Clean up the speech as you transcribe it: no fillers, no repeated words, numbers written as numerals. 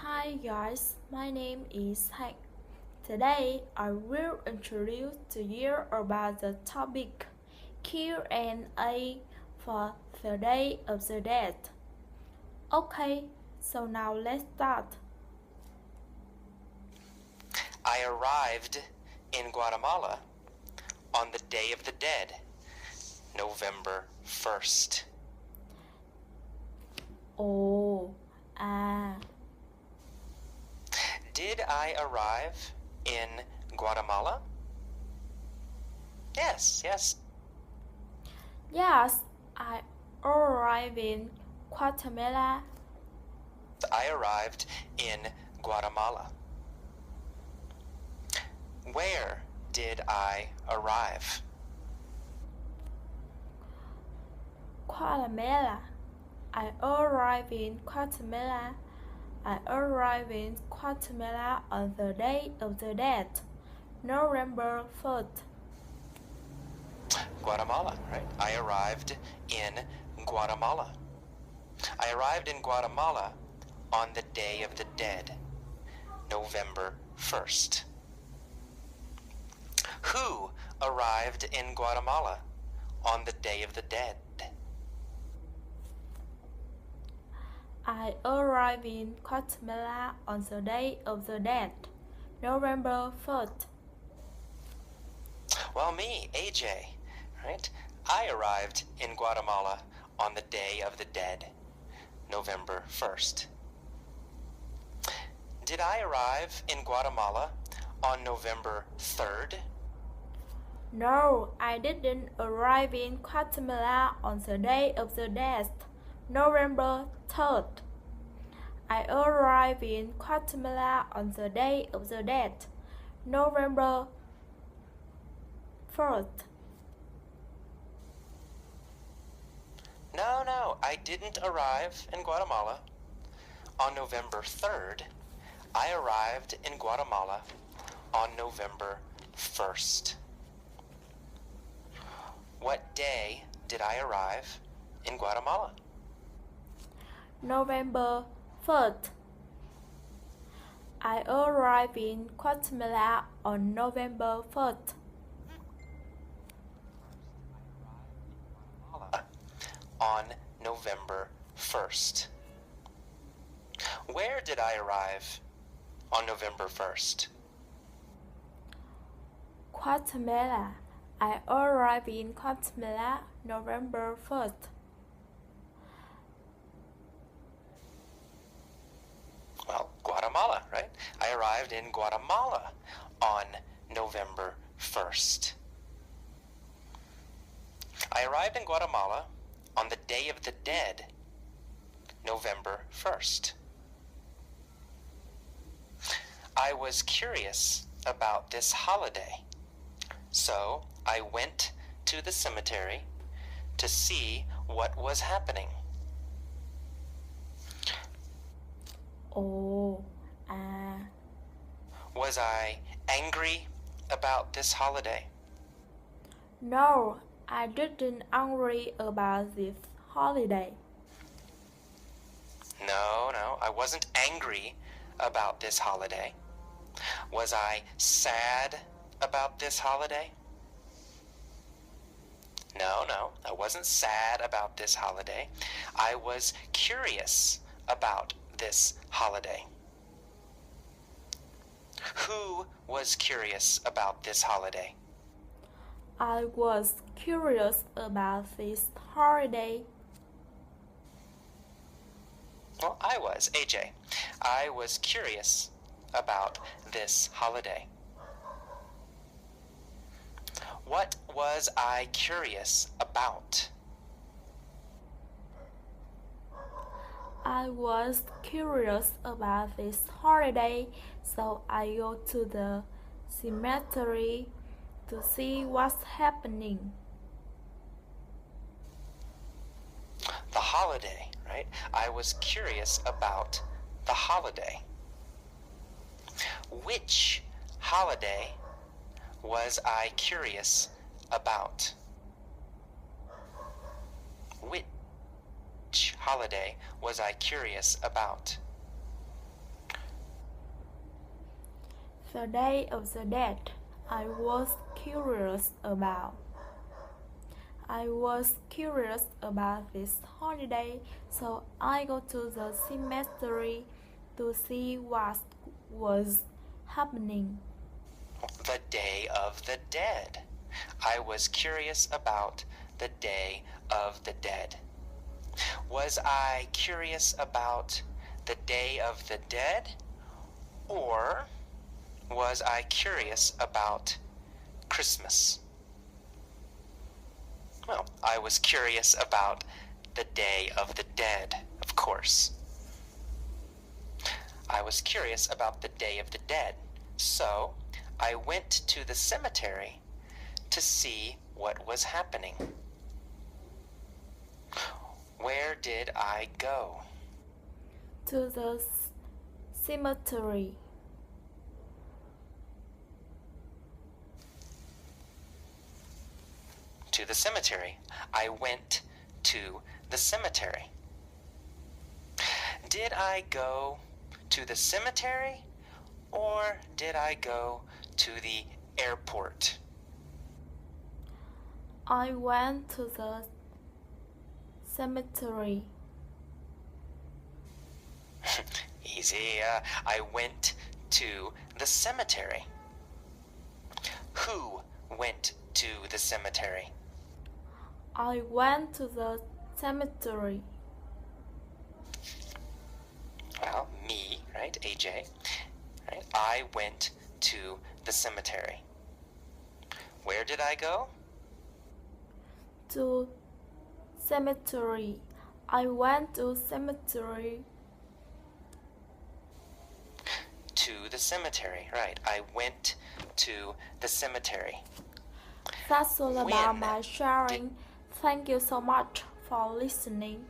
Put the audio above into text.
Hi guys, my name is Hank. Today I will introduce to you about the topic Q&A for the Day of the Dead. Okay, so now let's start. I arrived in Guatemala on the Day of the Dead, November 1st. Oh, Did I arrive in Guatemala? Yes. yes, I arrived in Guatemala. I arrived in Guatemala. Where did I arrive? Guatemala. I arrived in Guatemala. I arrived in Guatemala on the Day of the Dead, November 4th. Guatemala, right? I arrived in Guatemala. I arrived in Guatemala on the Day of the Dead, November 1st. Who arrived in Guatemala on the Day of the Dead? I arrived in Guatemala on the Day of the Dead, November 4th. Well, me, AJ, right? I arrived in Guatemala on the Day of the Dead, November 1st. Did I arrive in Guatemala on November 3rd? No, I didn't arrive in Guatemala on the Day of the Dead, November 3rd. I arrived in Guatemala on the Day of the Dead, November 4th. No, I didn't arrive in Guatemala on November 3rd. I arrived in Guatemala on November 1st. What day did I arrive in Guatemala? November 4th. I arrived in Guatemala on November 4th. On November 1st. Where did I arrive on November 1st? Guatemala. I arrived in Guatemala November 1st. Well, Guatemala, right? I arrived in Guatemala on November 1st. I arrived in Guatemala on the Day of the Dead, November 1st. I was curious about this holiday, so I went to the cemetery to see what was happening. Oh, Was I angry about this holiday? No, I didn't angry about this holiday. No, I wasn't angry about this holiday. Was I sad about this holiday? No, I wasn't sad about this holiday. I was curious about this holiday. Who was curious about this holiday? I was curious about this holiday. Well, I was, AJ. I was curious about this holiday. What was I curious about? I was curious about this holiday, so I go to the cemetery to see what's happening. The holiday, right? I was curious about the holiday. Which holiday was I curious about? Which holiday was I curious about? The Day of the Dead. I was curious about. I was curious about this holiday, so I go to the cemetery to see what was happening. The Day of the Dead. I was curious about the Day of the Dead. Was I curious about the Day of the Dead? Or was I curious about Christmas? Well, I was curious about the Day of the Dead, of course. I was curious about the Day of the Dead, so I went to the cemetery to see what was happening. Where did I go? To the cemetery. To the cemetery. I went to the cemetery. Did I go to the cemetery or did I go to the airport? I went to the cemetery. Easy. I went to the cemetery. Who went to the cemetery? I went to the cemetery. Well, me, right? AJ. Right? I went to the cemetery. Where did I go? To cemetery. I went to cemetery. To the cemetery. Right. I went to the cemetery. That's all about When my sharing. Thank you so much for listening.